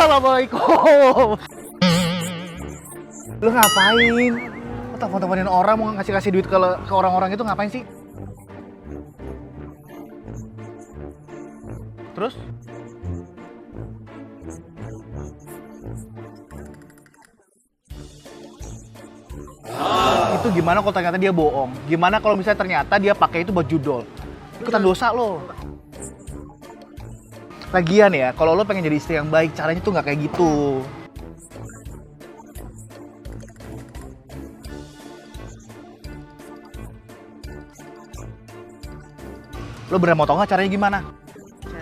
Assalamualaikum. Lu ngapain? Lu telepon-teleponin orang mau ngasih duit ke orang-orang itu ngapain sih? Terus? Itu gimana kalau ternyata dia bohong? Gimana kalau misalnya ternyata dia pakai itu buat judol? Ikutan dosa lo. Lagian ya, kalau lo pengen jadi istri yang baik, caranya tuh nggak kayak gitu. Lo bener mau tau nggak caranya gimana?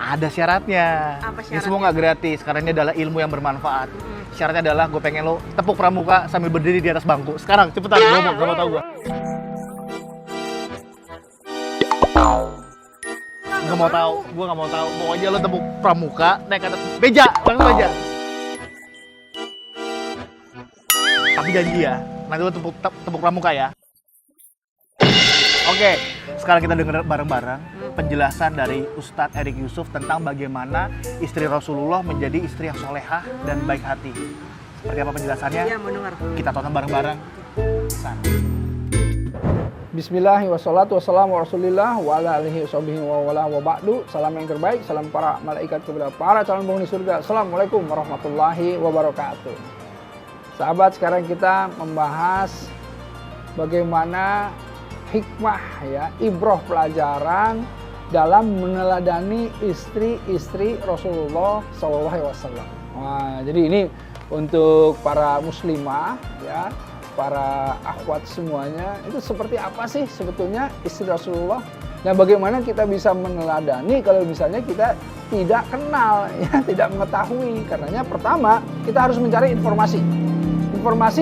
Ada syaratnya. Apa Ini syaratnya? semua nggak gratis, karena ini adalah ilmu yang bermanfaat. Syaratnya adalah gue pengen lo tepuk pramuka sambil berdiri di atas bangku. Sekarang, cepetan, gue mau tau gue. Gue nggak mau tahu. Pokoknya lo tepuk pramuka, naik ke atas meja, langsung aja. Tapi janji ya, nanti lo tepuk pramuka ya. Oke, sekarang kita dengar bareng-bareng penjelasan dari Ustadz Erik Yusuf tentang bagaimana istri Rasulullah menjadi istri yang solehah dan baik hati. Seperti apa penjelasannya? Iya, mau dengar. Kita tonton bareng-bareng. Sana. Bismillah wassalatu wassalamu rasulillah wa ala alihi wa wala wa ba'du. Salam yang terbaik, salam para malaikat kepada para calon penghuni surga. Assalamualaikum warahmatullahi wabarakatuh. Sahabat, sekarang kita membahas bagaimana hikmah ya, ibroh pelajaran dalam meneladani istri-istri Rasulullah SAW. Nah, jadi ini untuk para muslimah ya, para akhwat semuanya, itu seperti apa sih sebetulnya istri Rasulullah, dan bagaimana kita bisa meneladani kalau misalnya kita tidak kenal ya, tidak mengetahui. Karenanya pertama kita harus mencari informasi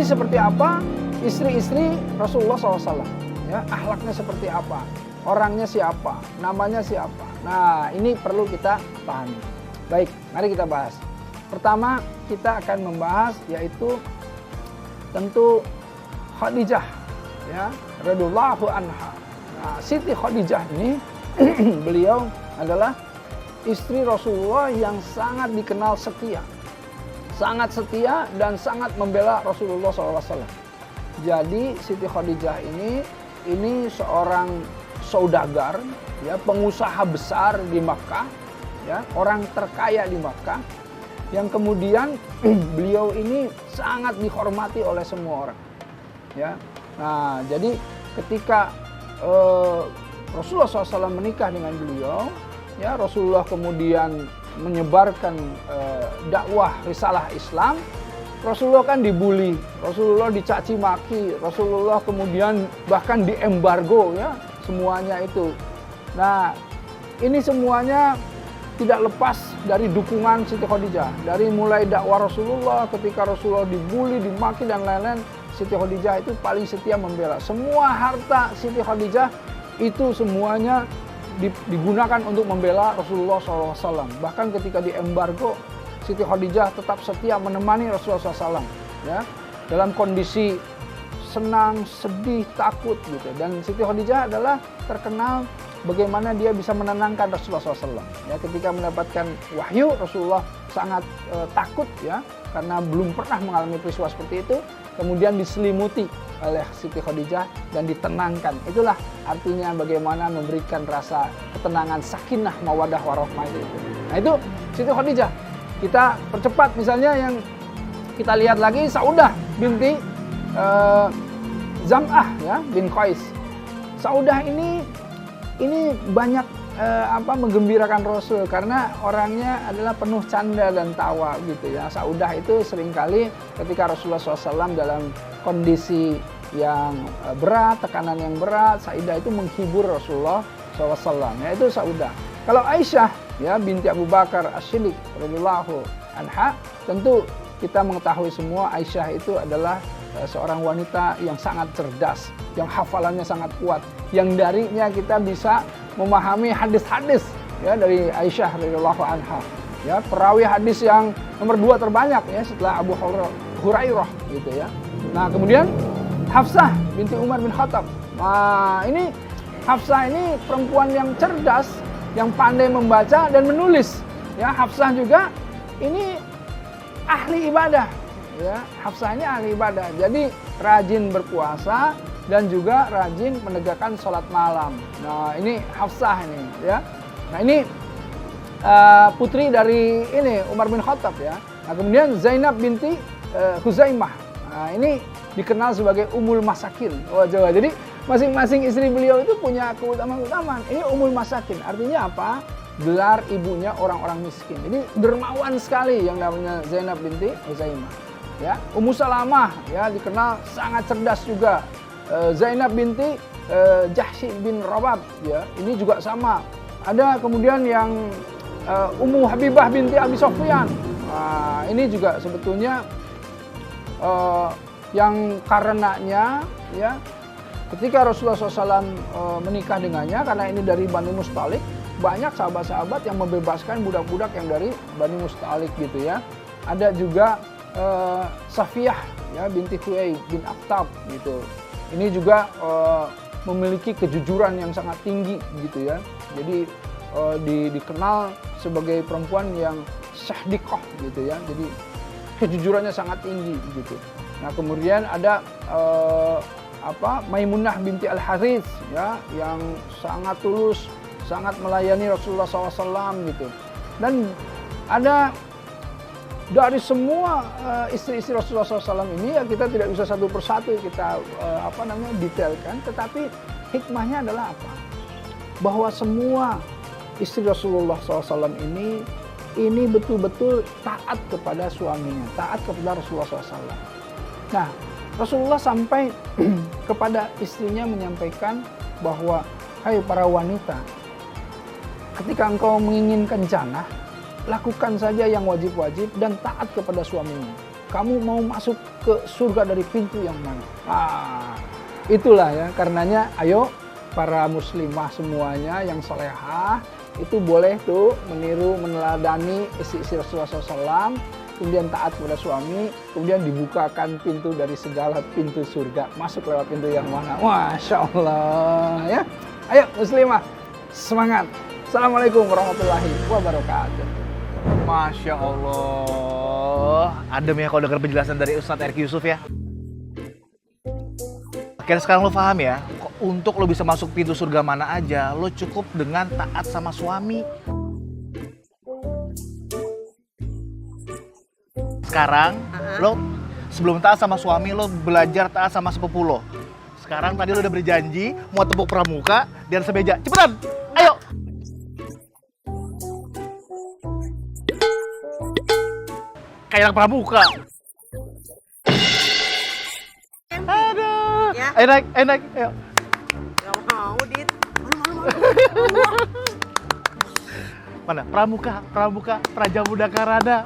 seperti apa istri-istri Rasulullah SAW ya, akhlaknya seperti apa, orangnya siapa, namanya siapa. Nah, ini perlu kita pahami. Baik, mari kita bahas. Pertama kita akan membahas yaitu tentu Khadijah ya, radhiyallahu anha. Nah, Siti Khadijah ini beliau adalah istri Rasulullah yang sangat dikenal setia. Sangat setia dan sangat membela Rasulullah SAW. Jadi Siti Khadijah ini seorang saudagar ya, pengusaha besar di Makkah ya, orang terkaya di Makkah, yang kemudian beliau ini sangat dihormati oleh semua orang. Ya, nah jadi ketika Rasulullah SAW menikah dengan beliau, ya Rasulullah kemudian menyebarkan dakwah risalah Islam. Rasulullah kan dibully, Rasulullah dicaci maki, Rasulullah kemudian bahkan diembargo ya, semuanya itu. Nah, ini semuanya tidak lepas dari dukungan Siti Khadijah. Dari mulai dakwah Rasulullah, ketika Rasulullah dibully, dimaki dan lain-lain, Siti Khadijah itu paling setia membela. Semua harta Siti Khadijah itu semuanya digunakan untuk membela Rasulullah SAW. Bahkan ketika diembargo, Siti Khadijah tetap setia menemani Rasulullah SAW. Ya, dalam kondisi senang, sedih, takut gitu. Dan Siti Khadijah adalah terkenal bagaimana dia bisa menenangkan Rasulullah SAW. Ya, ketika mendapatkan wahyu, Rasulullah sangat takut ya, karena belum pernah mengalami peristiwa seperti itu. Kemudian diselimuti oleh Siti Khadijah dan ditenangkan. Itulah artinya bagaimana memberikan rasa ketenangan, sakinah, mawaddah, warahmah itu. Nah itu Siti Khadijah. Kita percepat misalnya yang kita lihat lagi Saudah binti Zam'ah ya, bin Qais. Saudah ini banyak menggembirakan Rasul karena orangnya adalah penuh canda dan tawa gitu ya. Saudah itu seringkali ketika Rasulullah SAW dalam kondisi yang berat, tekanan yang berat, Saidah itu menghibur Rasulullah SAW ya, itu Saudah. Kalau Aisyah ya binti Abu Bakar As-Siddiq radhiyallahu anha, tentu kita mengetahui semua Aisyah itu adalah seorang wanita yang sangat cerdas, yang hafalannya sangat kuat, yang darinya kita bisa memahami hadis-hadis ya dari Aisyah radhiyallahu anha. Ya, perawi hadis yang nomor 2 terbanyak ya setelah Abu Hurairah gitu ya. Nah, kemudian Hafsah binti Umar bin Khattab. Nah, ini Hafsah ini perempuan yang cerdas, yang pandai membaca dan menulis. Ya, Hafsah juga ini ahli ibadah. Ya, Hafsah ini ahli ibadah. Jadi rajin berpuasa dan juga rajin menegakkan sholat malam. Nah, ini Hafsah ini, ya. Nah, ini putri dari ini Umar bin Khattab, ya. Nah, kemudian Zainab binti Huzaimah. Nah, ini dikenal sebagai Ummul Masakin. Oh, Jawa. Jadi masing-masing istri beliau itu punya keutamaan-keutamaan. Ini Ummul Masakin. Artinya apa? Gelar ibunya orang-orang miskin. Jadi dermawan sekali yang namanya Zainab binti Huzaimah. Ya, Ummu Salamah ya dikenal sangat cerdas juga. Zainab binti Jahsy bin Rabab ya. Ini juga sama. Ada kemudian yang Ummu Habibah binti Abi Sufyan. Nah, ini juga sebetulnya yang karenanya ya ketika Rasulullah SAW menikah dengannya, karena ini dari Bani Mustalik, banyak sahabat-sahabat yang membebaskan budak-budak yang dari Bani Mustalik gitu ya. Ada juga Safiyah ya binti Huyai bin Akhtab gitu. Ini juga memiliki kejujuran yang sangat tinggi gitu ya. Jadi dikenal sebagai perempuan yang syahdiqah gitu ya. Jadi kejujurannya sangat tinggi gitu. Nah, kemudian ada Maimunah binti Al-Harits ya yang sangat tulus, sangat melayani Rasulullah SAW gitu. Dan ada dari semua istri-istri Rasulullah SAW ini ya kita tidak bisa satu persatu kita detailkan, tetapi hikmahnya adalah apa? Bahwa semua istri Rasulullah SAW ini betul-betul taat kepada suaminya, taat kepada Rasulullah SAW. Nah, Rasulullah sampai kepada istrinya menyampaikan bahwa, hai para wanita, ketika engkau menginginkan jannah, lakukan saja yang wajib-wajib dan taat kepada suamimu. Kamu mau masuk ke surga dari pintu yang mana? Itulah ya, karenanya ayo para muslimah semuanya yang solehah, itu boleh tuh meniru, meneladani istri-istri Rasulullah SAW, kemudian taat kepada suami, kemudian dibukakan pintu dari segala pintu surga, masuk lewat pintu yang mana? Masya Allah ya. Ayo muslimah, semangat. Assalamualaikum warahmatullahi wabarakatuh. Masya Allah, adem ya kalau dengar penjelasan dari Ustadz Erick Yusuf ya. Akhirnya sekarang lo paham ya, untuk lo bisa masuk pintu surga mana aja, lo cukup dengan taat sama suami. Sekarang lo sebelum taat sama suami, lo belajar taat sama sepupu lo. Sekarang tadi lo udah berjanji mau tepuk pramuka di atas meja. Cepetan, ayo! Kayak pramuka. Aduh. Ya. Ayo naik, ayo. Gak mau, Dit. Mana? Pramuka, Praja Muda Karada.